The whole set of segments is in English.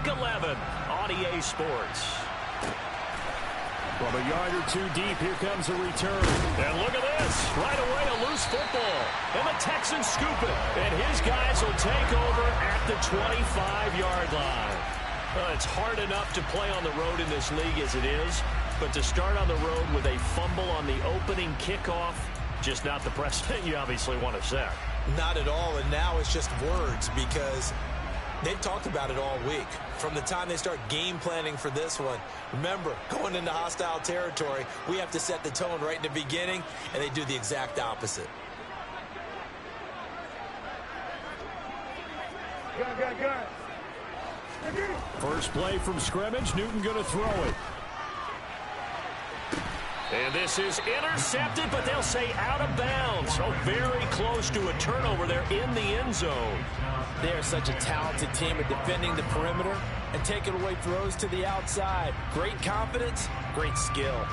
Week 11 on EA Sports. From a yard or two deep, here comes a return. And look at this. Right away, a loose football. And the Texans scoop it. And his guys will take over at the 25-yard line. It's hard enough to play on the road in this league as it is. But to start on the road with a fumble on the opening kickoff, just not the precedent you obviously want to set. Not at all, and now it's just words because they've talked about it all week. From the time they start game planning for this one, remember, going into hostile territory, we have to set the tone right in the beginning, and they do the exact opposite. First play from scrimmage, Newton going to throw it. And this is intercepted, but they'll say out of bounds. So very close to a turnover there in the end zone. They are such a talented team at defending the perimeter and taking away throws to the outside. Great confidence, great skill.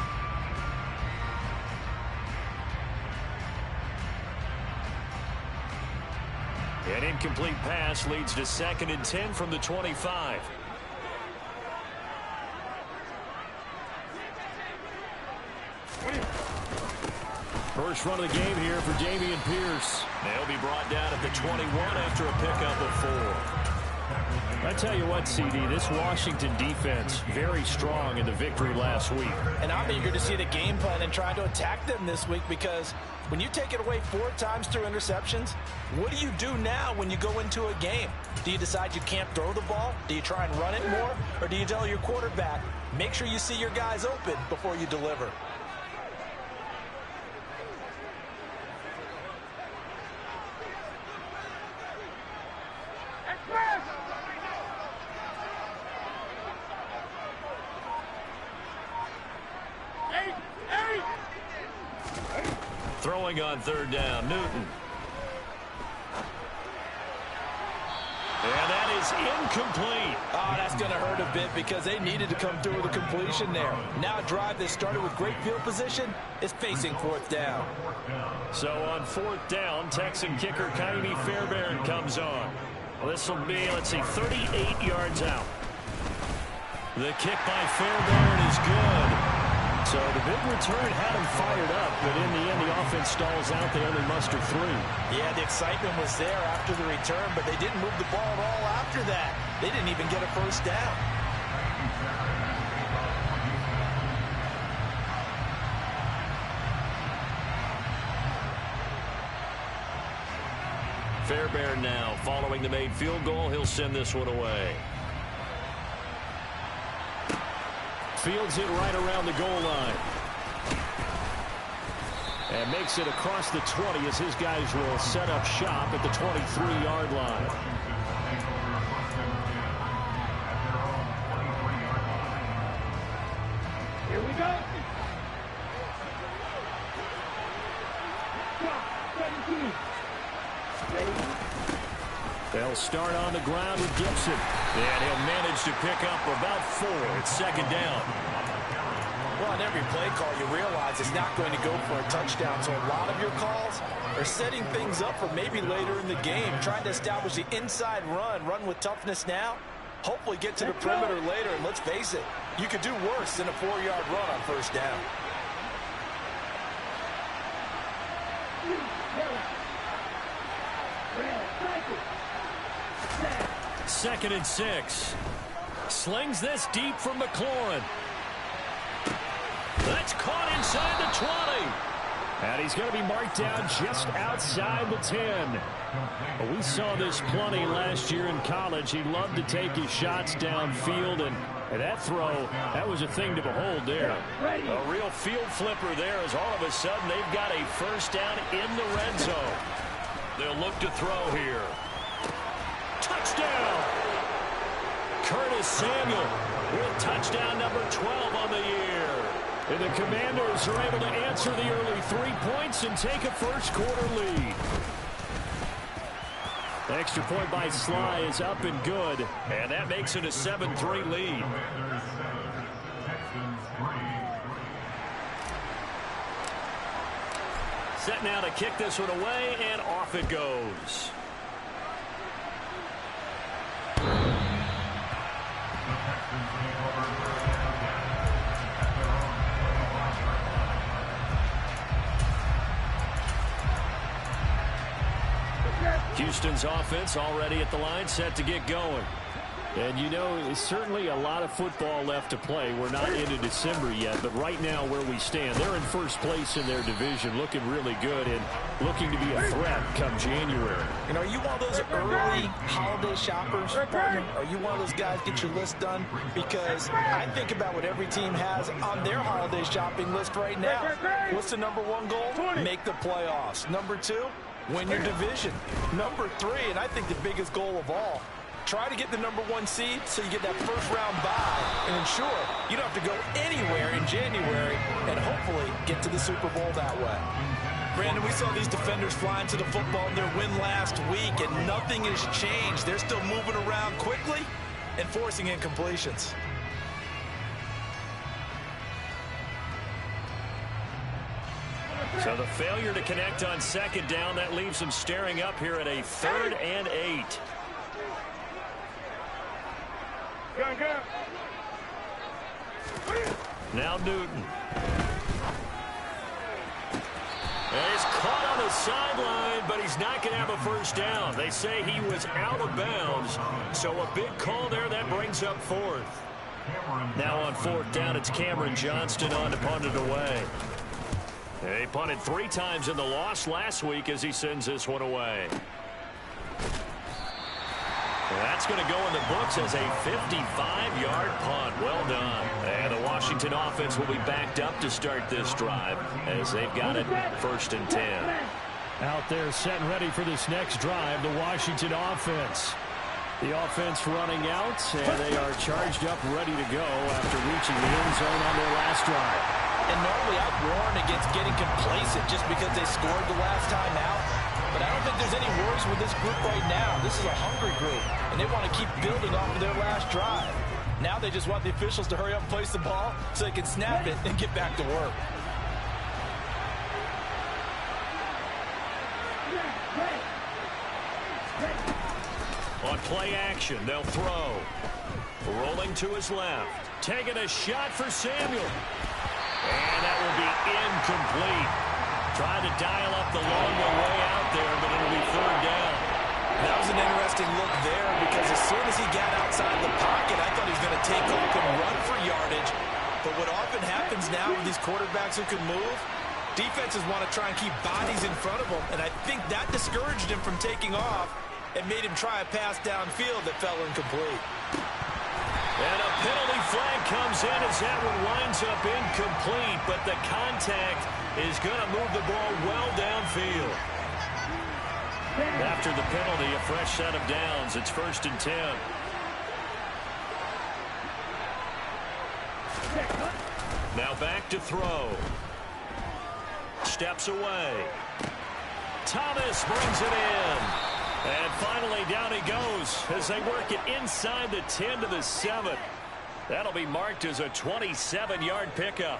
An incomplete pass leads to 2nd and 10 from the 25. First run of the game here for Dameon Pierce. They'll be brought down at the 21 after a pickup of 4. I tell you what, CD, this Washington defense, very strong in the victory last week. And I'm eager to see the game plan and try to attack them this week because when you take it away 4 times through interceptions, what do you do now when you go into a game? Do you decide you can't throw the ball? Do you try and run it more? Or do you tell your quarterback, make sure you see your guys open before you deliver? Throwing on 3rd down, Newton. And that is incomplete. Oh, that's going to hurt a bit because they needed to come through with a completion there. Now a drive that started with great field position is facing 4th down. So on 4th down, Texan kicker Ka'imi Fairbairn comes on. Well, this will be, let's see, 38 yards out. The kick by Fairbairn is good. So the big return had him fired up, but in the end, the offense stalls out. They only muster 3. Yeah, the excitement was there after the return, but they didn't move the ball at all after that. They didn't even get a first down. Fairbairn now, following the made field goal, he'll send this one away. Fields it right around the goal line. And makes it across the 20 as his guys will set up shop at the 23-yard line. Here we go. 17. They'll start on the ground with Gibson. And he'll manage to pick up about 4. It's 2nd down. Well, on every play call, you realize it's not going to go for a touchdown. So a lot of your calls are setting things up for maybe later in the game, trying to establish the inside run with toughness now, hopefully get to the perimeter later. And let's face it, you could do worse than a 4-yard run on 1st down. Second and 6. Slings this deep from McLaurin. That's caught inside the 20. And he's going to be marked down just outside the 10. Well, we saw this plenty last year in college. He loved to take his shots downfield, and that throw, that was a thing to behold there. A real field flipper there as all of a sudden they've got a first down in the red zone. They'll look to throw here. Touchdown! Curtis Samuel with touchdown number 12 on the year. And the Commanders are able to answer the early 3 points and take a first-quarter lead. The extra point by Sly is up and good. And that makes it a 7-3 lead. Set now to kick this one away, and off it goes. Houston's offense already at the line, set to get going. And, you know, it's certainly a lot of football left to play. We're not into December yet, but right now where we stand, they're in first place in their division, looking really good and looking to be a threat come January. And are you one of those early holiday shoppers, partner? Are you one of those guys get your list done? Because I think about what every team has on their holiday shopping list right now. What's the number one goal? Make the playoffs. Number two, win your division. Number three, and I think the biggest goal of all, try to get the number one seed so you get that first round bye and ensure you don't have to go anywhere in January and hopefully get to the Super Bowl that way. Brandon, we saw these defenders flying to the football in their win last week, and nothing has changed. They're still moving around quickly and forcing incompletions. So the failure to connect on second down, that leaves them staring up here at a 3rd and 8. Now Newton. And he's caught on the sideline, but he's not going to have a first down. They say he was out of bounds, so a big call there that brings up 4th. Now on 4th down, it's Cameron Johnston on to punt it away. He punted 3 times in the loss last week as he sends this one away. That's going to go in the books as a 55-yard punt. Well done. And the Washington offense will be backed up to start this drive as they've got it 1st and 10. Out there set and ready for this next drive, the Washington offense. The offense running out, and they are charged up, ready to go after reaching the end zone on their last drive. And normally I warn against getting complacent just because they scored the last time out. But I don't think there's any worries with this group right now. This is a hungry group, and they want to keep building off of their last drive. Now they just want the officials to hurry up and place the ball so they can snap it and get back to work. On play action, they'll throw. Rolling to his left. Taking a shot for Samuel. And that will be incomplete. Trying to dial up the long way out there, but it'll be 3rd down. That was an interesting look there because as soon as he got outside the pocket, I thought he was going to take off and run for yardage. But what often happens now with these quarterbacks who can move, defenses want to try and keep bodies in front of them, and I think that discouraged him from taking off and made him try a pass downfield that fell incomplete. And a penalty flag comes in as that one winds up incomplete, but the contact is going to move the ball well downfield. After the penalty, a fresh set of downs. It's 1st and 10. Now back to throw. Steps away. Thomas brings it in. And finally, down he goes as they work it inside the 10 to the 7. That'll be marked as a 27-yard pickup.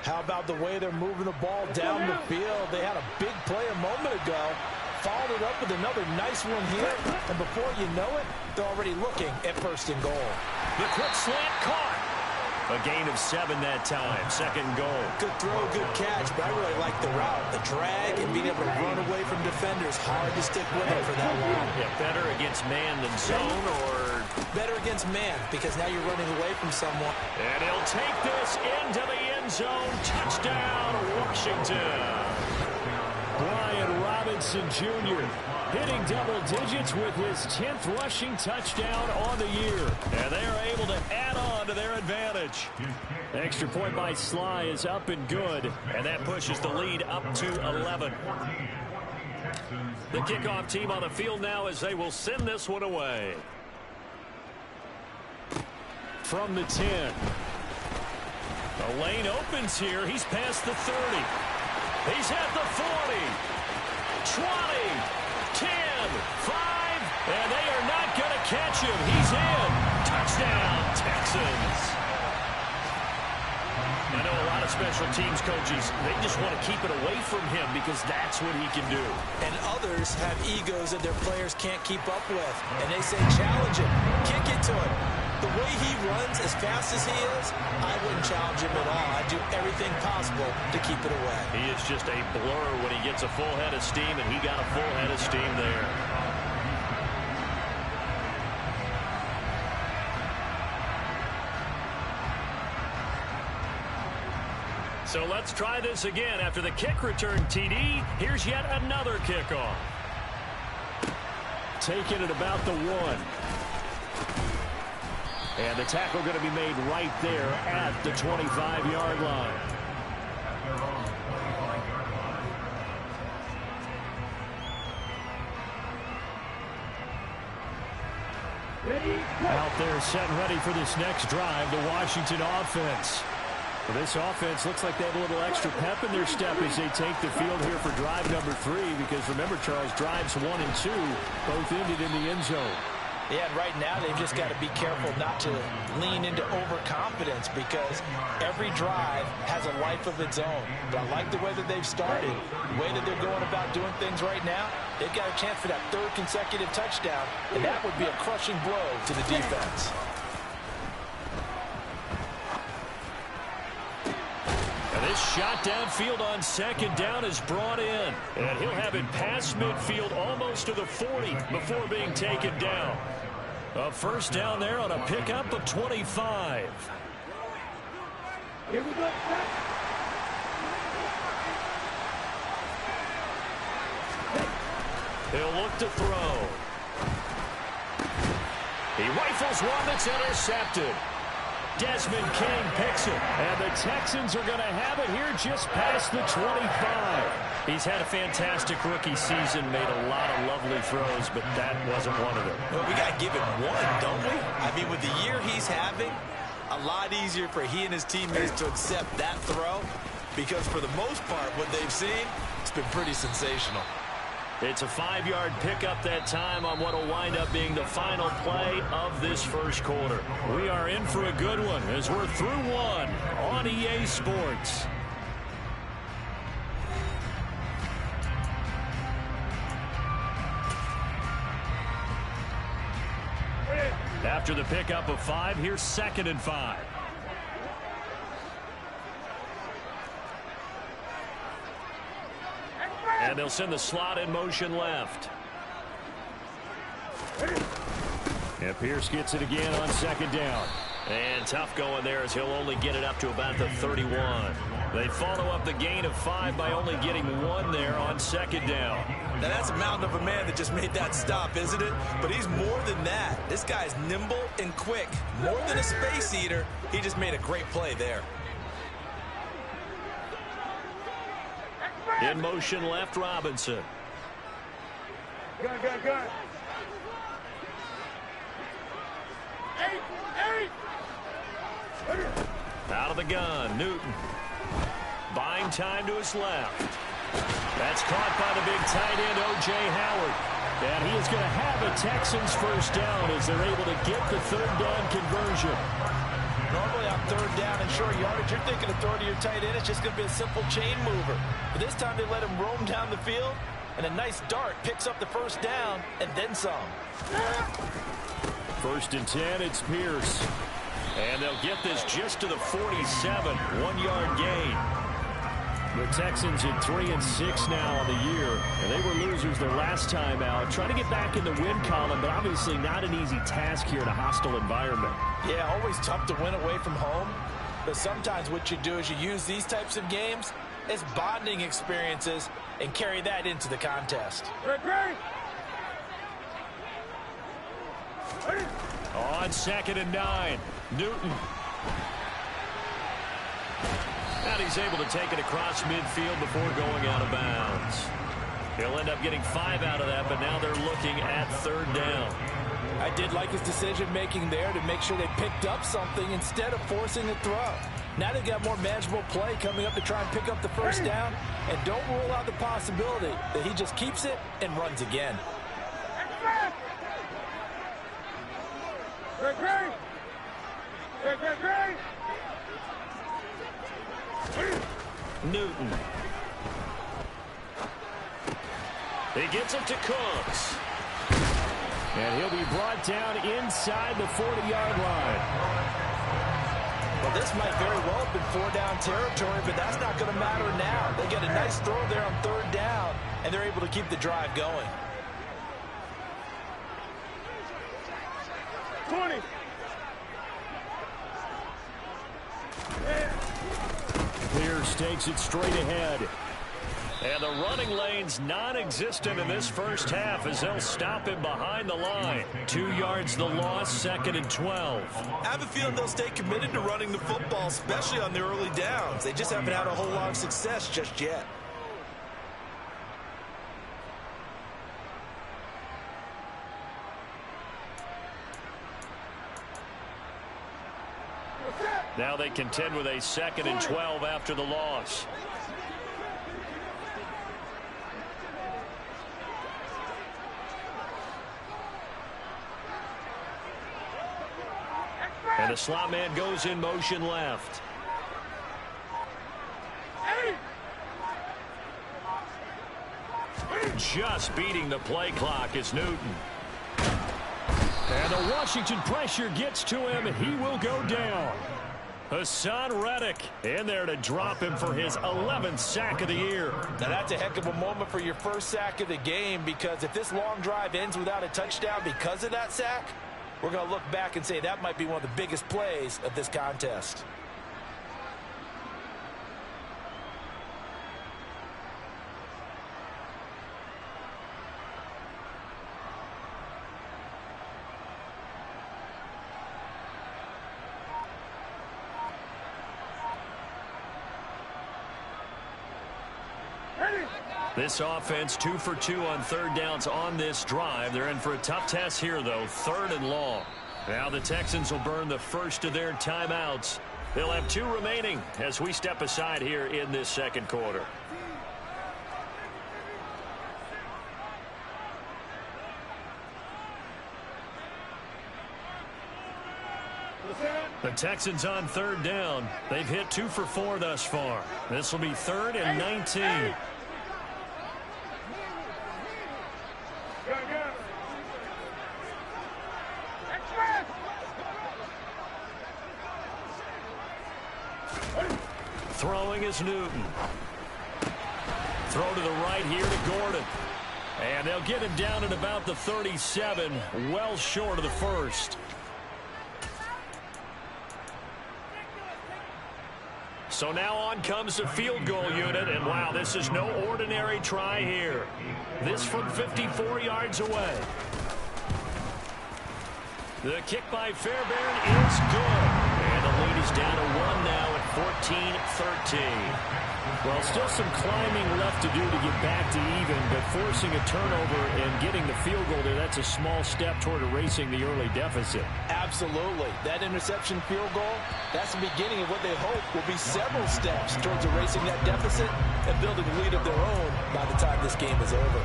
How about the way they're moving the ball down the field? They had a big play a moment ago. Followed it up with another nice one here. And before you know it, they're already looking at 1st and goal. The quick slant caught. A gain of 7 that time. 2nd goal. Good throw, good catch, but I really like the route. The drag and being able to run away from defenders. Hard to stick with it for that long. Yeah, better against man than zone, or better against man because now you're running away from someone. And he'll take this into the end zone. Touchdown, Washington. Brian Robinson Jr. hitting double digits with his 10th rushing touchdown on the year. And they are able to add on to their advantage. Extra point by Sly is up and good. And that pushes the lead up to 11. The kickoff team on the field now as they will send this one away. From the 10. The lane opens here. He's past the 30. He's at the 40. 20. 10, 5, and they are not going to catch him. He's in. Touchdown, Texans. I know a lot of special teams coaches, they just want to keep it away from him because that's what he can do. And others have egos that their players can't keep up with. And they say, challenge him, kick it to him. the way he runs as fast as he is, I wouldn't challenge him at all. I'd do everything possible to keep it away. He is just a blur when he gets a full head of steam, and he got a full head of steam there. So let's try this again. After the kick return TD, here's yet another kickoff. Taking it about the 1. And the tackle going to be made right there at the 25-yard line. Out there set and ready for this next drive, the Washington offense. Well, this offense looks like they have a little extra pep in their step as they take the field here for drive number 3, because remember, Charles, drives 1 and 2 both ended in the end zone. Yeah, and right now they've just got to be careful not to lean into overconfidence, because every drive has a life of its own. But I like the way that they've started, the way that they're going about doing things right now. They've got a chance for that 3rd consecutive touchdown, and that would be a crushing blow to the defense. This shot downfield on 2nd down is brought in. And he'll have it past midfield almost to the 40 before being taken down. A 1st down there on a pickup of 25. Here we go. He'll look to throw. He rifles one that's intercepted. Desmond King picks it, and the Texans are going to have it here just past the 25. He's had a fantastic rookie season, made a lot of lovely throws, but that wasn't one of them. Well, we got to give him one, don't we? I mean, with the year he's having, a lot easier for he and his teammates to accept that throw, because for the most part, what they've seen, it's been pretty sensational. It's a 5-yard pickup that time on what will wind up being the final play of this first quarter. We are in for a good one as we're through 1 on EA Sports. After the pickup of 5, here's 2nd and 5. And they'll send the slot in motion left. And Pierce gets it again on 2nd down. And tough going there as he'll only get it up to about the 31. They follow up the gain of 5 by only getting 1 there on 2nd down. Now that's a mountain of a man that just made that stop, isn't it? But he's more than that. This guy's nimble and quick. More than a space eater, he just made a great play there. In motion left, Robinson. Good. Eight. Out of the gun, Newton. Buying time to his left. That's caught by the big tight end, O.J. Howard. And he is going to have a Texans 1st down as they're able to get the 3rd down conversion. Normally on 3rd down and short yardage, you're thinking of throwing to your tight end. It's just going to be a simple chain mover. But this time they let him roam down the field, and a nice dart picks up the 1st down and then some. 1st and 10, it's Pierce. And they'll get this just to the 47, 1-yard gain. The Texans at 3-6 now on the year, and they were losers their last time out. Trying to get back in the win column, but obviously not an easy task here in a hostile environment. Yeah, always tough to win away from home. But sometimes what you do is you use these types of games as bonding experiences and carry that into the contest. On 2nd and 9, Newton. And he's able to take it across midfield before going out of bounds. He'll end up getting 5 out of that, but now they're looking at 3rd down. I did like his decision-making there to make sure they picked up something instead of forcing a throw. Now they've got more manageable play coming up to try and pick up the 1st down, and don't rule out the possibility that he just keeps it and runs again. Newton. He gets it to Cooks. And he'll be brought down inside the 40-yard line. Well, this might very well have been 4-down territory, but that's not going to matter now. They get a nice throw there on 3rd down, and they're able to keep the drive going. 20. Pierce takes it straight ahead. And the running lane's non-existent in this first half as they'll stop him behind the line. 2 yards the loss, 2nd and 12. I have a feeling they'll stay committed to running the football, especially on the early downs. They just haven't had a whole lot of success just yet. Now they contend with a 2nd and 12 after the loss. And the slot man goes in motion left. Just beating the play clock is Newton. And the Washington pressure gets to him, and he will go down. Hassan Reddick in there to drop him for his 11th sack of the year. Now that's a heck of a moment for your first sack of the game, because if this long drive ends without a touchdown because of that sack, we're going to look back and say that might be one of the biggest plays of this contest. This offense 2 for 2 on 3rd downs on this drive. They're in for a tough test here, though, 3rd and long. Now the Texans will burn the first of their timeouts. They'll have 2 remaining as we step aside here in this 2nd quarter. The Texans on 3rd down. They've hit 2 for 4 thus far. This will be 3rd and 19. Throwing is Newton. Throw to the right here to Gordon. And they'll get him down at about the 37, well short of the first. So now on comes the field goal unit, and wow, this is no ordinary try here. This from 54 yards away. The kick by Fairbairn is good. And the lead is down to 1 now at 14-13. Well, still some climbing left to do to get back to even, but forcing a turnover and getting the field goal there, that's a small step toward erasing the early deficit. Absolutely. That interception field goal, that's the beginning of what they hope will be several steps towards erasing that deficit and building a lead of their own by the time this game is over.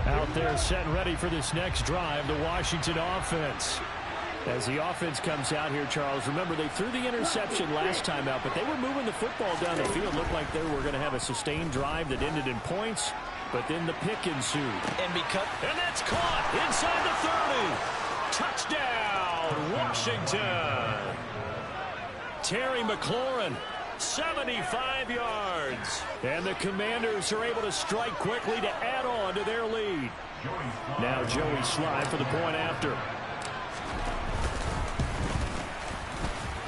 Out there set and ready for this next drive, the Washington offense. As the offense comes out here, Charles, remember they threw the interception last time out, but they were moving the football down the field. Looked like they were going to have a sustained drive that ended in points, but then the pick ensued. And that's caught inside the 30. Touchdown, Washington. Terry McLaurin, 75 yards. And the Commanders are able to strike quickly to add on to their lead. Now Joey Slye for the point after.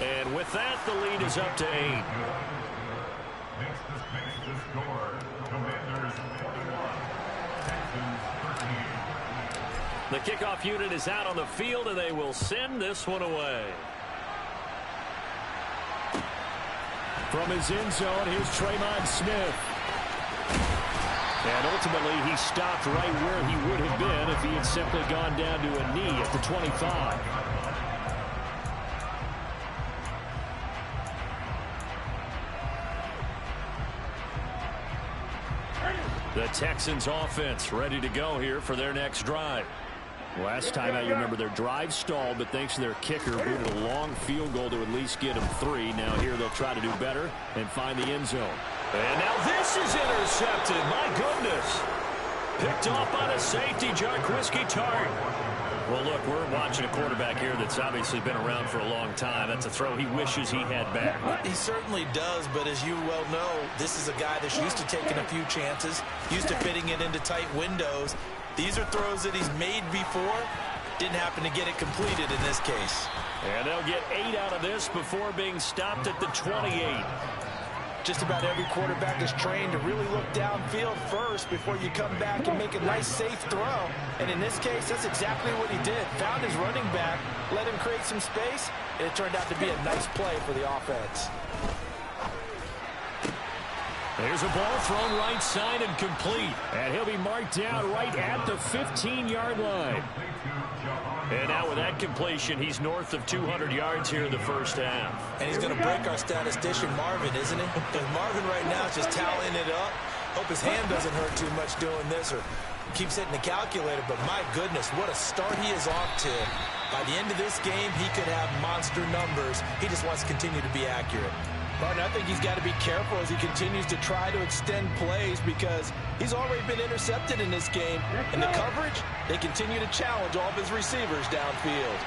And with that, the lead is up to 8. The kickoff unit is out on the field, and they will send this one away. From his end zone, here's Traymon Smith. And ultimately, he stopped right where he would have been if he had simply gone down to a knee at the 25. The Texans offense ready to go here for their next drive. Last time out, you remember their drive stalled, but thanks to their kicker, booted a long field goal to at least get them 3. Now here they'll try to do better and find the end zone. And now this is intercepted. My goodness. Picked off by the safety, Jarquiski Tartt. Well, look, we're watching a quarterback here that's obviously been around for a long time. That's a throw he wishes he had back. He certainly does, but as you well know, this is a guy that's used to taking a few chances, used to fitting it into tight windows. These are throws that he's made before. Didn't happen to get it completed in this case. And they'll get 8 out of this before being stopped at the 28. Just about every quarterback is trained to really look downfield first before you come back and make a nice, safe throw. And in this case, that's exactly what he did. Found his running back, let him create some space, and it turned out to be a nice play for the offense. There's a ball thrown right side and complete. And he'll be marked down right at the 15-yard line. And now with that completion, he's north of 200 yards here in the first half. And he's going to break our statistician Marvin, isn't he? Because Marvin right now is just tallying it up. Hope his hand doesn't hurt too much doing this or keeps hitting the calculator. But my goodness, what a start he is off to. By the end of this game, he could have monster numbers. He just wants to continue to be accurate. But I think he's got to be careful as he continues to try to extend plays because he's already been intercepted in this game. And the coverage, they continue to challenge all of his receivers downfield.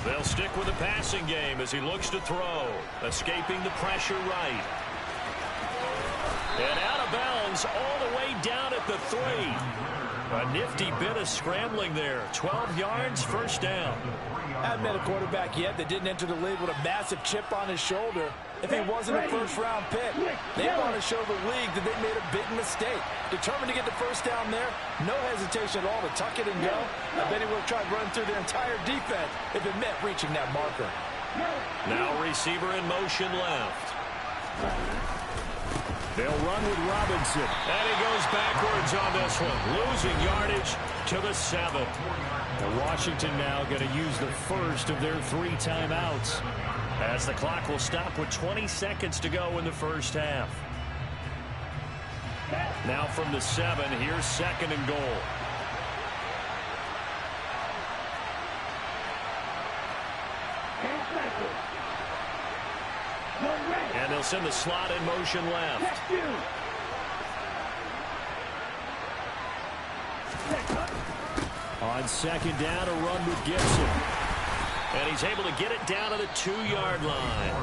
They'll stick with the passing game as he looks to throw. Escaping the pressure right. And out of bounds all the way down at the 3. A nifty bit of scrambling there. 12 yards, first down. I haven't met a quarterback yet that didn't enter the league with a massive chip on his shoulder. If he wasn't a first-round pick, they want to show the league that they made a big mistake. Determined to get the first down there, no hesitation at all to tuck it and go. I bet he would have tried running through their entire defense if it meant reaching that marker. Now receiver in motion left. They'll run with Robinson. And he goes backwards on this one. Losing yardage to the 7. And Washington now going to use the first of their 3 timeouts. As the clock will stop with 20 seconds to go in the first half. Now from the 7, here's 2nd and goal. And they'll send the slot in motion left. On 2nd down, a run with Gibson. And he's able to get it down to the 2-yard line.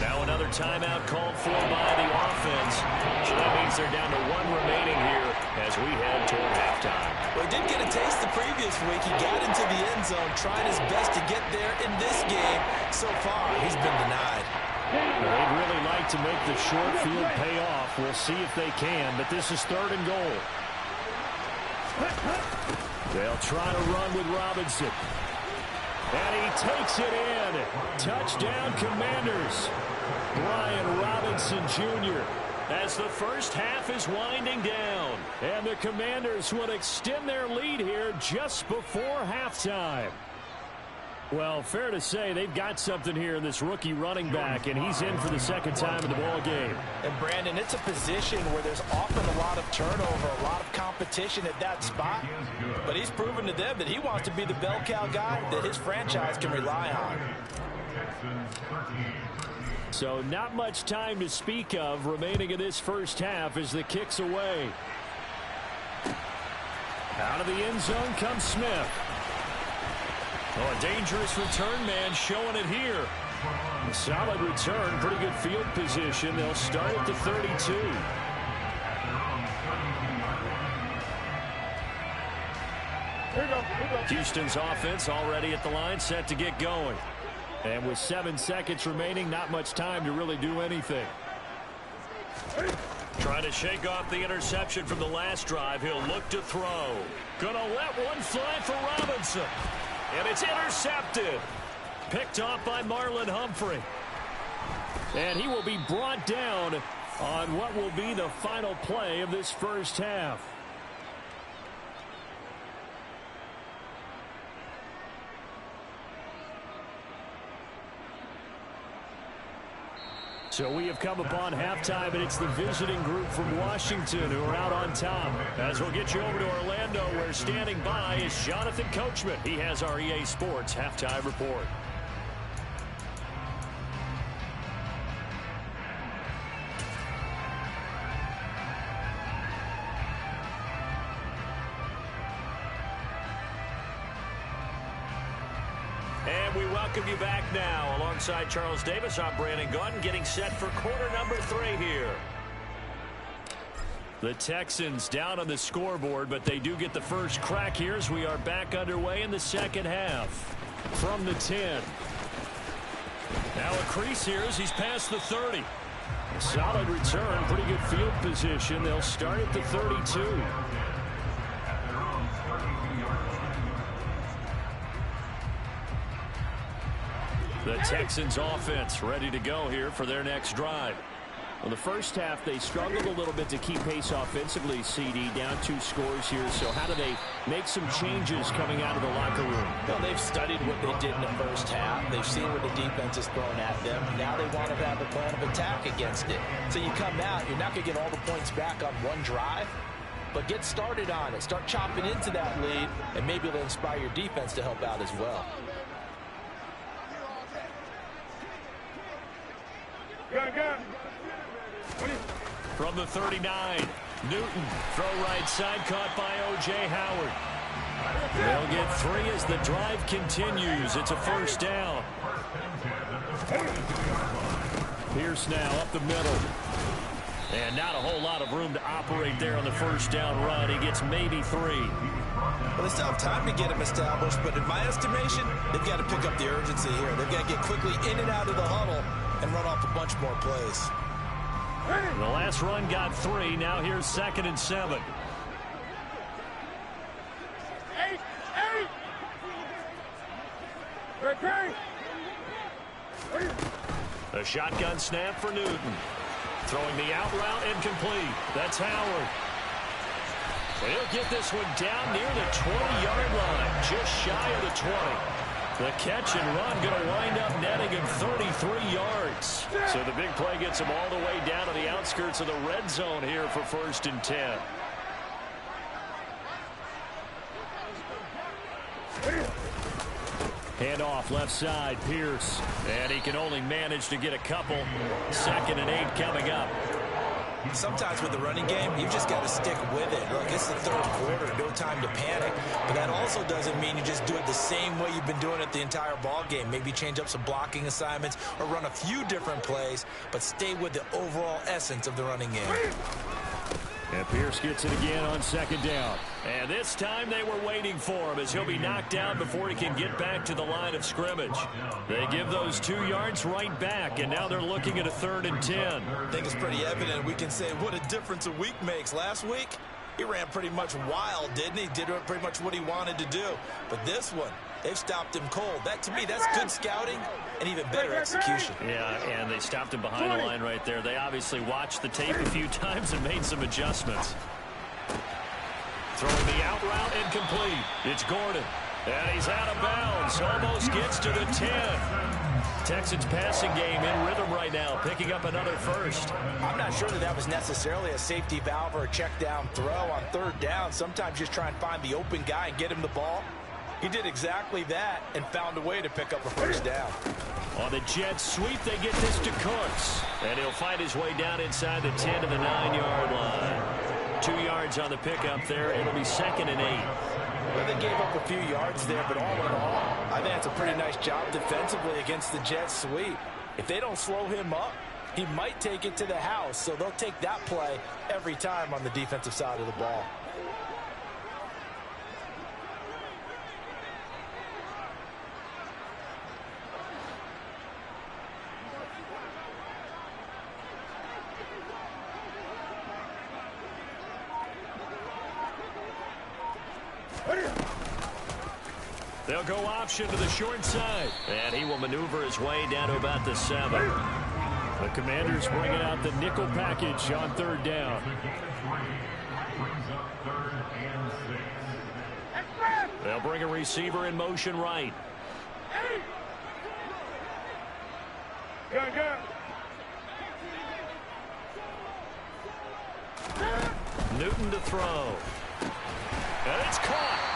Now another timeout called for by the offense. So that means they're down to 1 remaining here as we head toward halftime. Well, he did get a taste the previous week. He got into the end zone, trying his best to get there in this game. So far, he's been denied. They'd really like to make the short field pay off. We'll see if they can, but this is 3rd and goal. They'll try to run with Robinson. And he takes it in. Touchdown, Commanders. Brian Robinson Jr. As the first half is winding down. And the Commanders will extend their lead here just before halftime. Well, fair to say they've got something here in this rookie running back, and he's in for the 2nd time in the ball game. And, Brandon, it's a position where there's often a lot of turnover, a lot of competition at that spot. But he's proven to them that he wants to be the bell cow guy that his franchise can rely on. So not much time to speak of remaining in this first half as the kick's away. Out of the end zone comes Smith. Oh, a dangerous return man showing it here. A solid return, pretty good field position. They'll start at the 32. Houston's offense already at the line, set to get going. And with 7 seconds remaining, not much time to really do anything. Trying to shake off the interception from the last drive. He'll look to throw. Gonna let one fly for Robinson. And it's intercepted. Picked off by Marlon Humphrey. And he will be brought down on what will be the final play of this first half. So we have come upon halftime, and it's the visiting group from Washington who are out on top. As we'll get you over to Orlando, where standing by is Jonathan Coachman. He has our EA Sports halftime report. And we welcome you back now. Alongside Charles Davis, I'm Brandon Gaudin, getting set for quarter number 3 here. The Texans down on the scoreboard, but they do get the first crack here as we are back underway in the second half. From the 10. Now a crease here as he's past the 30. A solid return, pretty good field position. They'll start at the 32. The Texans offense ready to go here for their next drive. Well, the first half, they struggled a little bit to keep pace offensively, CD, down 2 scores here. So how do they make some changes coming out of the locker room? Well, they've studied what they did in the first half. They've seen what the defense is throwing at them. Now they want to have a plan of attack against it. So you come out, you're not going to get all the points back on one drive, but get started on it. Start chopping into that lead, and maybe it'll inspire your defense to help out as well. From the 39, Newton, throw right side, caught by O.J. Howard. They'll get 3 as the drive continues. It's a first down. Pierce now up the middle. And not a whole lot of room to operate there on the first down run. He gets maybe 3. Well, they still have time to get him established, but in my estimation, they've got to pick up the urgency here. They've got to get quickly in and out of the huddle and run off a bunch more plays. The last run got 3. Now here's 2nd and 7. 8. Okay. A shotgun snap for Newton. Throwing the out route incomplete. That's Howard. And he'll get this one down near the 20-yard line, just shy of the 20. The catch and run going to wind up netting him 33 yards. So the big play gets him all the way down to the outskirts of the red zone here for 1st and 10. Handoff left side, Pierce. And he can only manage to get a couple. 2nd and 8 coming up. Sometimes with the running game, you just got to stick with it. Look, it's the 3rd quarter, no time to panic. But that also doesn't mean you just do it the same way you've been doing it the entire ball game. Maybe change up some blocking assignments or run a few different plays, but stay with the overall essence of the running game. And Pierce gets it again on 2nd down. And this time they were waiting for him as he'll be knocked down before he can get back to the line of scrimmage. They give those 2 yards right back, and now they're looking at a 3rd and 10. I think it's pretty evident. We can say what a difference a week makes. Last week, he ran pretty much wild, didn't he? Did pretty much what he wanted to do. But this one, they've stopped him cold. That, to me, that's good scouting and even better execution. Yeah, and they stopped him behind the line right there. They obviously watched the tape a few times and made some adjustments. Throwing the out route incomplete. It's Gordon. And he's out of bounds. Almost gets to the 10. Texans passing game in rhythm right now, picking up another first. I'm not sure that was necessarily a safety valve or a check down throw on 3rd down. Sometimes just try and find the open guy and get him the ball. He did exactly that and found a way to pick up a first down. On the jet sweep, they get this to Cooks. And he'll find his way down inside the 10 to the 9-yard line. 2 yards on the pickup there. It'll be 2nd and 8. Well, they gave up a few yards there, but all in all, I think that's a pretty nice job defensively against the jet sweep. If they don't slow him up, he might take it to the house. So they'll take that play every time on the defensive side of the ball. They'll go option to the short side. And he will maneuver his way down to about the 7. The Commanders bringing out the nickel package on 3rd down. They'll bring a receiver in motion right. Newton to throw. And it's caught.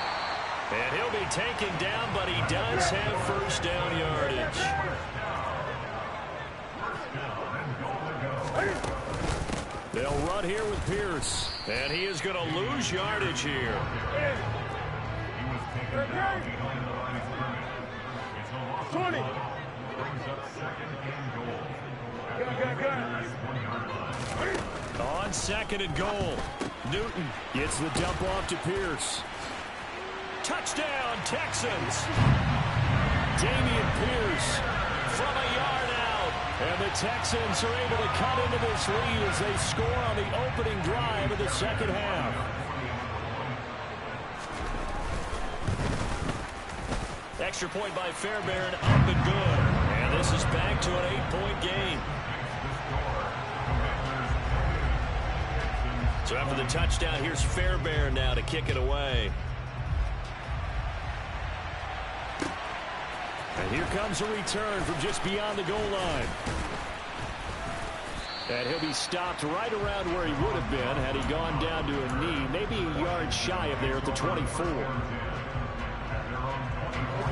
And he'll be taken down, but he does have first down yardage. They'll run here with Pierce. And he is going to lose yardage here. 20. On second and goal, Newton gets the dump off to Pierce. Touchdown, Texans. Dameon Pierce from a yard out. And the Texans are able to cut into this lead as they score on the opening drive of the second half. Extra point by Fairbairn, up and good. And this is back to an 8-point game. So after the touchdown, here's Fairbairn now to kick it away. And here comes a return from just beyond the goal line. And he'll be stopped right around where he would have been had he gone down to a knee, maybe a yard shy of there at the 24.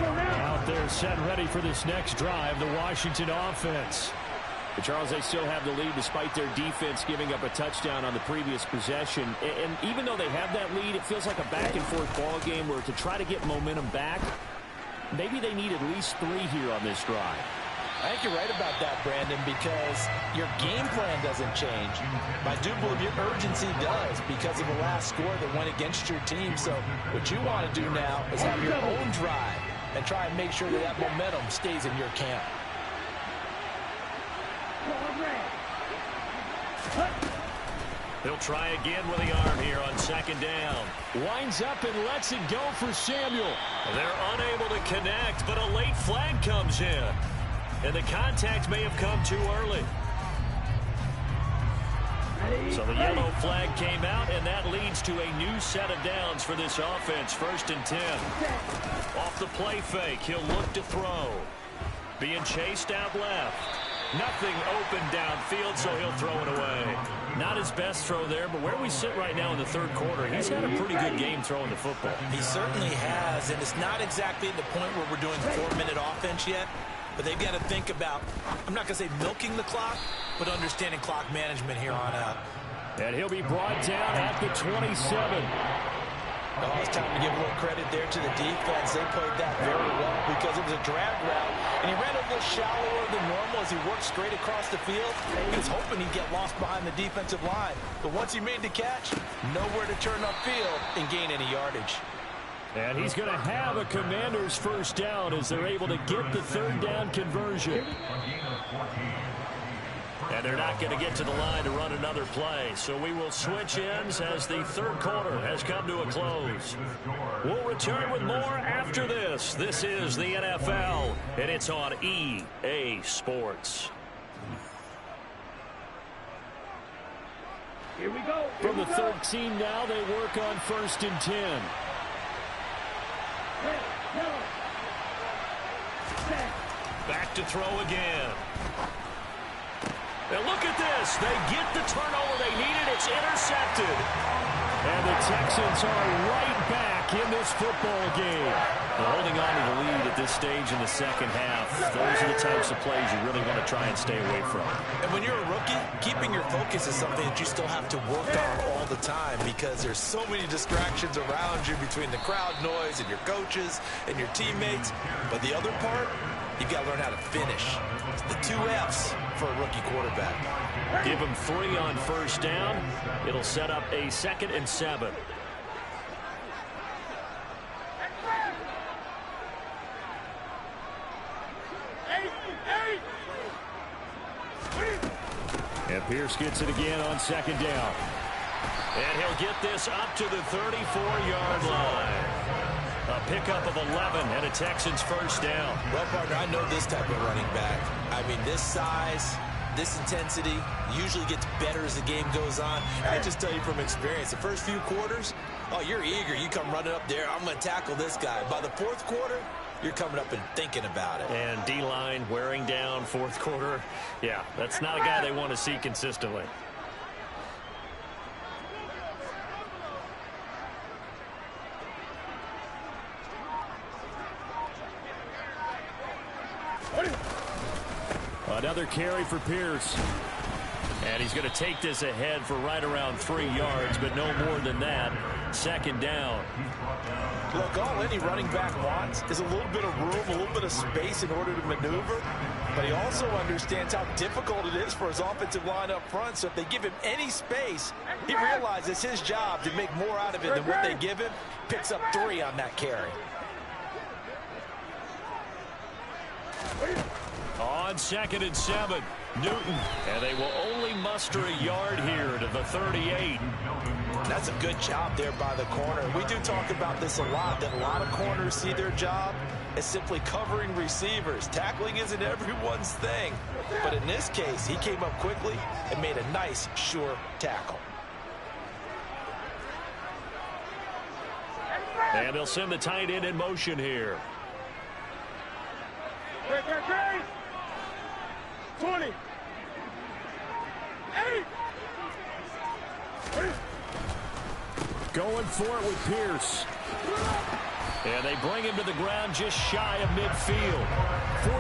Out there set ready for this next drive, the Washington offense. But Charles, they still have the lead despite their defense giving up a touchdown on the previous possession. And even though they have that lead, it feels like a back-and-forth ball game where to try to get momentum back, maybe they need at least 3 here on this drive. I think you're right about that, Brandon, because your game plan doesn't change. But I do believe your urgency does because of the last score that went against your team. So what you want to do now is have your own drive and try and make sure that that momentum stays in your camp. He'll try again with the arm here on second down. Winds up and lets it go for Samuel. They're unable to connect, but a late flag comes in. And the contact may have come too early. So the yellow flag came out, and that leads to a new set of downs for this offense. 1st and 10. Off the play fake, he'll look to throw. Being chased out left. Nothing open downfield, so he'll throw it away. Not his best throw there, but where we sit right now in the 3rd quarter, he's had a pretty good game throwing the football. He certainly has, and it's not exactly at the point where we're doing 4-minute offense yet, but they've got to think about, I'm not going to say milking the clock, but understanding clock management here on out. And he'll be brought down at the 27. Oh, it's time to give a little credit there to the defense. They played that very well because it was a drag route, and he ran a little shallower than normal as he worked straight across the field. He was hoping he'd get lost behind the defensive line, but once he made the catch, nowhere to turn upfield and gain any yardage. And he's going to have a Commanders first down as they're able to get the 3rd down conversion. And they're not going to get to the line to run another play. So we will switch ends as the 3rd quarter has come to a close. We'll return with more after this. This is the NFL, and it's on EA Sports. Here we go. From the 13 now, they work on 1st and 10. Back to throw again. And look at this. They get the turnover they needed. It's intercepted. And the Texans are right back in this football game. Well, holding on to the lead at this stage in the second half, those are the types of plays you really want to try and stay away from. And when you're a rookie, keeping your focus is something that you still have to work on all the time because there's so many distractions around you between the crowd noise and your coaches and your teammates. But the other part, you've got to learn how to finish. It's the 2 F's for a rookie quarterback. Give him 3 on 1st down. It'll set up a 2nd and 7. And Pierce gets it again on 2nd down. And he'll get this up to the 34-yard line. A pickup of 11 and a Texans first down. Well, partner, I know this type of running back. I mean, this size, this intensity usually gets better as the game goes on. I just tell you from experience, the first few quarters, oh, you're eager. You come running up there. I'm going to tackle this guy. By the 4th quarter, you're coming up and thinking about it. And D-line wearing down 4th quarter. Yeah, that's not a guy they want to see consistently. Another carry for Pierce. And he's going to take this ahead for right around 3 yards, but no more than that. Second down. Look, all any running back wants is a little bit of room, a little bit of space in order to maneuver. But he also understands how difficult it is for his offensive line up front. So if they give him any space, he realizes his job to make more out of it than what they give him. Picks up 3 on that carry. On 2nd and 7, Newton. And they will only muster a yard here to the 38. That's a good job there by the corner. We do talk about this a lot, that a lot of corners see their job as simply covering receivers. Tackling isn't everyone's thing. But in this case, he came up quickly and made a nice, sure tackle. And they'll send the tight end in motion here. 20. 8. Going for it with Pierce. And they bring him to the ground just shy of midfield.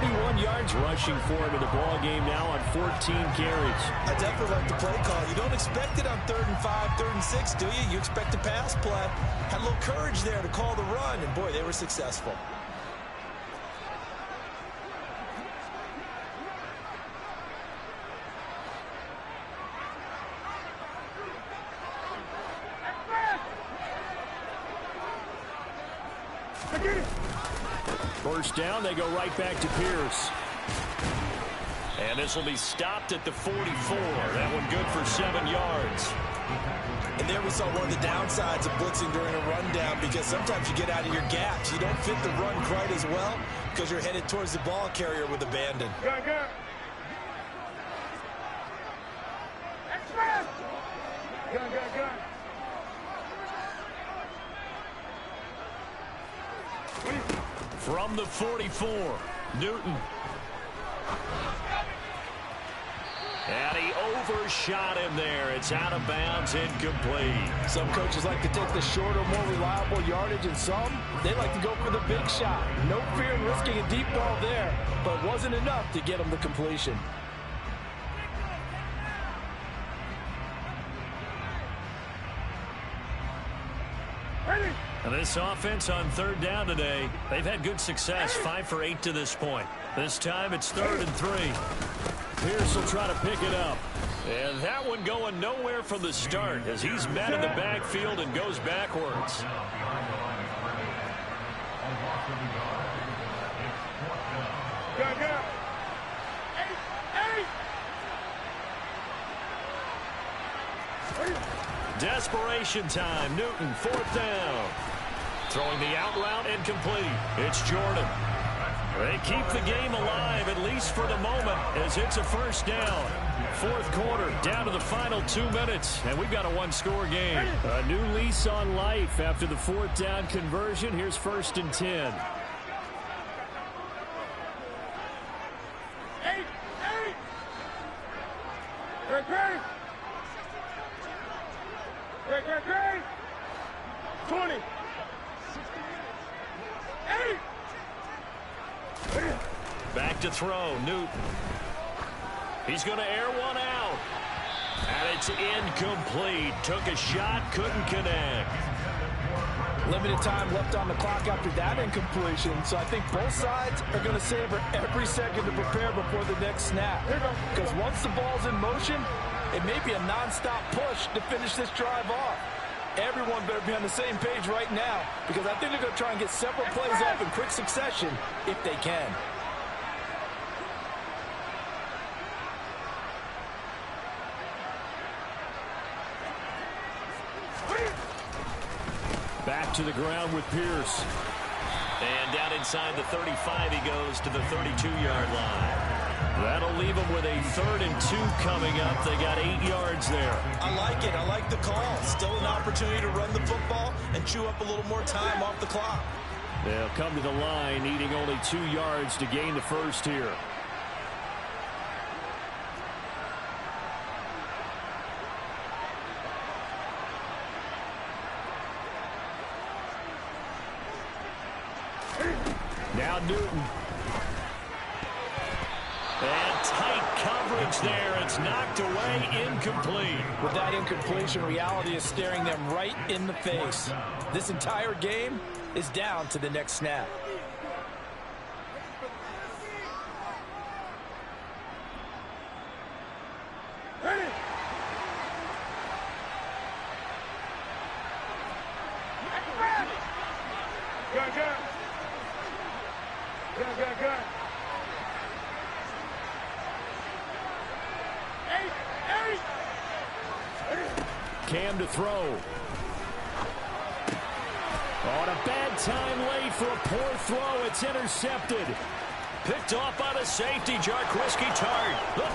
41 yards rushing for him in the ball game now on 14 carries. I definitely like the play call. You don't expect it on 3rd and 5, 3rd and 6, do you? You expect a pass play. Had a little courage there to call the run, and boy, they were successful. First down, they go right back to Pierce. And this will be stopped at the 44. That one good for 7 yards. And there we saw one of the downsides of blitzing during a rundown, because sometimes you get out of your gaps. You don't fit the run quite as well because you're headed towards the ball carrier with abandon. Gun. Express. Gun. From the 44, Newton. And he overshot him there. It's out of bounds, incomplete. Some coaches like to take the shorter, more reliable yardage, and some, they like to go for the big shot. No fear in risking a deep ball there, but it wasn't enough to get him the completion. And this offense on 3rd down today, they've had good success, 5 for 8 to this point. This time it's 3rd and 3. Pierce will try to pick it up. And that one going nowhere from the start as he's met in the backfield and goes backwards. Gun. 8. Desperation time. Newton, 4th down. Throwing the out route incomplete. It's Jordan. They keep the game alive, at least for the moment, as it's a 1st down. 4th quarter, down to the final 2 minutes, and we've got a 1-score game. A new lease on life after the 4th down conversion. Here's 1st and 10. 8. 20. 8. Back to throw, Newton. He's going to air one out. And it's incomplete. Took a shot, couldn't connect. Limited time left on the clock after that incompletion, so I think both sides are going to savor every second to prepare before the next snap. Because once the ball's in motion, it may be a non-stop push to finish this drive off. Everyone better be on the same page right now, because I think they're going to try and get several plays off in quick succession if they can. Back to the ground with Pierce. And down inside the 35 he goes to the 32-yard line. That'll leave them with a 3rd and 2 coming up. They got 8 yards there. I like it. I like the call. Still an opportunity to run the football and chew up a little more time off the clock. They'll come to the line needing only 2 yards to gain the 1st here. Now Newton. And tight coverage. coverage there. It's knocked away, incomplete. With that incompletion, reality is staring them right in the face. This entire game is down to the next snap. Cam to throw. On a bad time late for a poor throw. It's intercepted. Picked off by the safety, Jarquiski Tart. The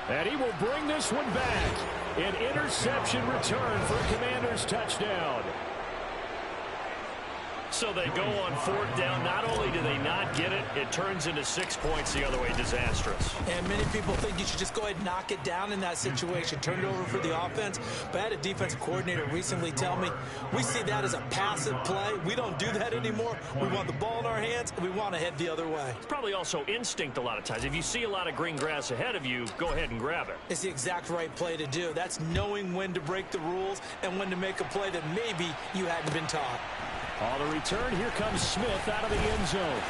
20. And he will bring this one back. An interception return for a Commanders touchdown. So they go on 4th down. Not only do they not get it, it turns into 6 points the other way. Disastrous. And many people think you should just go ahead and knock it down in that situation. Turn it over for the offense. But I had a defensive coordinator recently tell me, we see that as a passive play. We don't do that anymore. We want the ball in our hands, and we want to head the other way. It's probably also instinct a lot of times. If you see a lot of green grass ahead of you, go ahead and grab it. It's the exact right play to do. That's knowing when to break the rules and when to make a play that maybe you hadn't been taught. On the return, here comes Smith out of the end zone.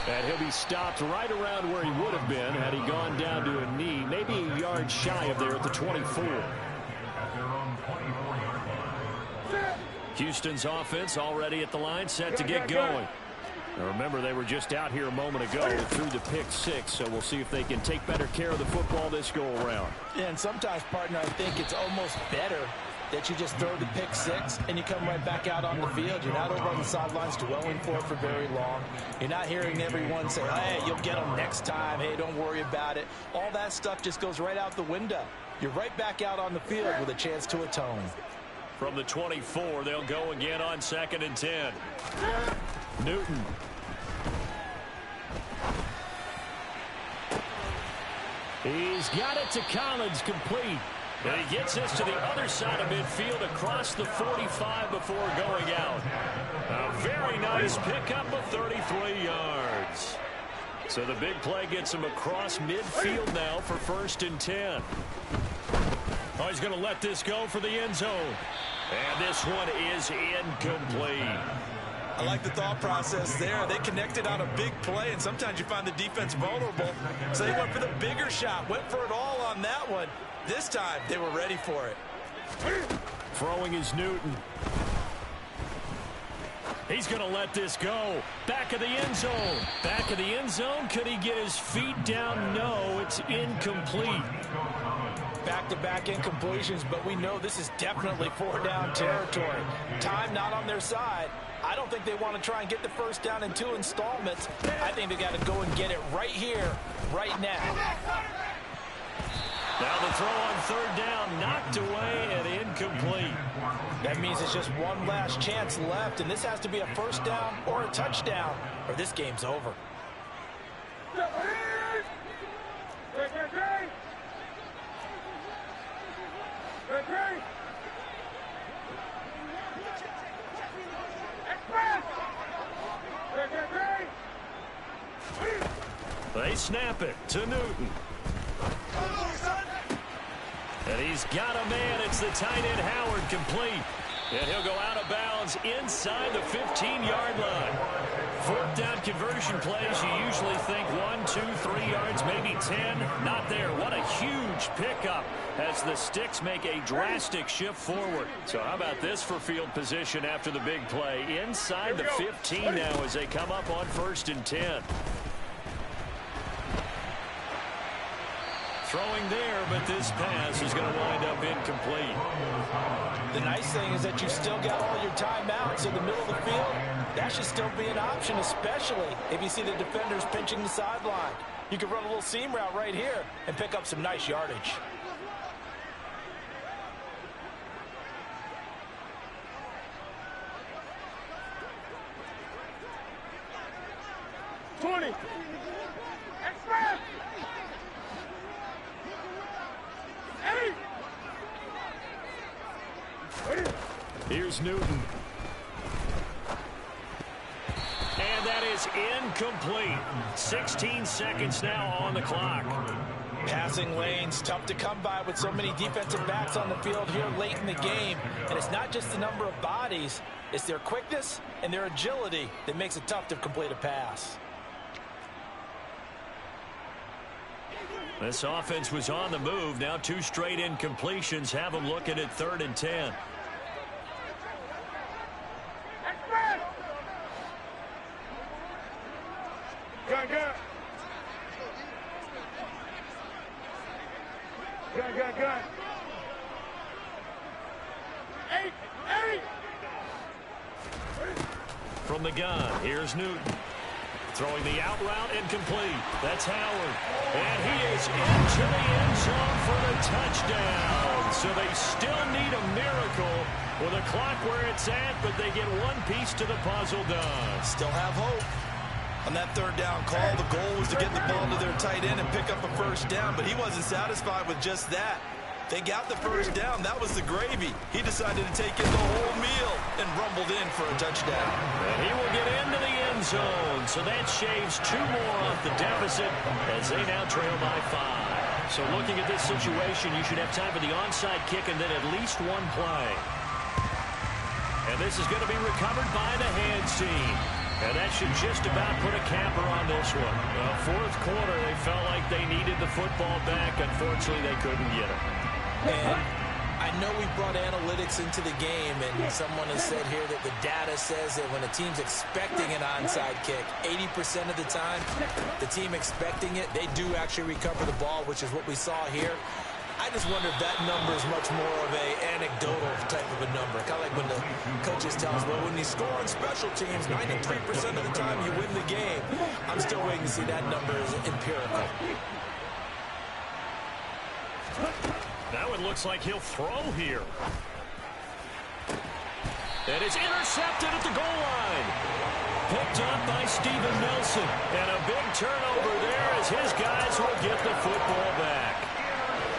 And he'll be stopped right around where he would have been had he gone down to a knee, maybe a yard shy of there at the 24. Houston's offense already at the line, set to get going. Now remember, they were just out here a moment ago through the pick 6, so we'll see if they can take better care of the football this go-around. Yeah, and sometimes, partner, I think it's almost better that you just throw the pick 6 and you come right back out on the field. You're not over on the sidelines dwelling for it for very long. You're not hearing everyone say, hey, you'll get them next time. Hey, don't worry about it. All that stuff just goes right out the window. You're right back out on the field with a chance to atone. From the 24, they'll go again on 2nd and 10. Newton. He's got it to Collins, complete. And he gets this to the other side of midfield across the 45 before going out. A very nice pickup of 33 yards. So the big play gets him across midfield now for 1st and 10. Oh, he's going to let this go for the end zone. And this one is incomplete. I like the thought process there. They connected on a big play, and sometimes you find the defense vulnerable. So they went for the bigger shot, went for it all on that one. This time, they were ready for it. Throwing is Newton. He's going to let this go. Back of the end zone. Back of the end zone. Could he get his feet down? No, it's incomplete. Back-to-back incompletions, but we know this is definitely 4-down territory. Time not on their side. I don't think they want to try and get the first down in 2 installments. I think they got to go and get it right here, right now. Now the throw on 3rd down, knocked away and incomplete. That means it's just one last chance left, and this has to be a first down or a touchdown, or this game's over. They snap it to Newton. And he's got a man. It's the tight end Howard, complete. And he'll go out of bounds inside the 15-yard line. 4th down conversion plays, you usually think 1, 2, 3 yards, maybe 10. Not there. What a huge pickup as the Sticks make a drastic shift forward. So how about this for field position after the big play? Inside the 15 now as they come up on 1st and 10. Throwing there, but this pass is going to wind up incomplete. The nice thing is that you still got all your timeouts in the middle of the field. That should still be an option, especially if you see the defenders pinching the sideline. You can run a little seam route right here and pick up some nice yardage. Here's Newton. And And that is incomplete. 16 seconds now on the clock. Passing lanes, tough to come by with so many defensive backs on the field here late in the game. And it's not just the number of bodies, it's their quickness and their agility that makes it tough to complete a pass. This offense was on the move. Now 2 straight incompletions have them looking at 3rd and 10. Gun. Eight. From the gun, here's Newton. Throwing the out route, incomplete. That's Howard. And he is into the end zone for the touchdown. So they still need a miracle with a clock where it's at, but they get one piece to the puzzle done. Still have hope. On that 3rd down call, the goal was to get the ball to their tight end and pick up a 1st down, but he wasn't satisfied with just that. They got the 1st down. That was the gravy. He decided to take in the whole meal and rumbled in for a touchdown. And he will get into the end zone. So that shaves 2 more off the deficit as they now trail by 5. So looking at this situation, you should have time for the onside kick and then at least 1 play. And this is going to be recovered by the hands team. And that should just about put a capper on this one. 4th quarter, they felt like they needed the football back. Unfortunately, they couldn't get it. And I know we brought analytics into the game, and someone has said here that the data says that when a team's expecting an onside kick, 80% of the time, the team expecting it, they do actually recover the ball, which is what we saw here. I just wonder if that number is much more of a anecdotal type of a number. Kind of like when the coaches tell us, well, when you score on special teams, 93% of the time you win the game. I'm still waiting to see that number is empirical. That one looks like he'll throw here. And it's intercepted at the goal line. Picked up by Steven Nelson. And a big turnover there as his guys will get the football back.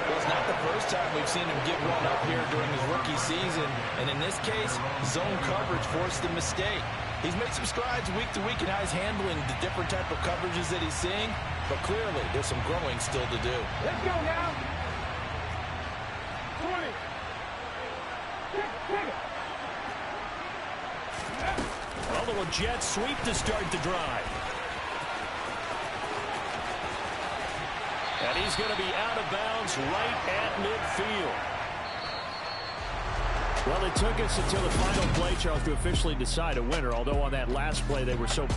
Well, it's not the first time we've seen him get run up here during his rookie season. And in this case, zone coverage forced the mistake. He's made some strides week to week in how he's handling the different type of coverages that he's seeing. But clearly, there's some growing still to do. Let's go now. 20. Take it. A little jet sweep to start the drive. And he's going to be out of bounds right at midfield. Well, it took us until the final play, Charles, to officially decide a winner, although on that last play they were so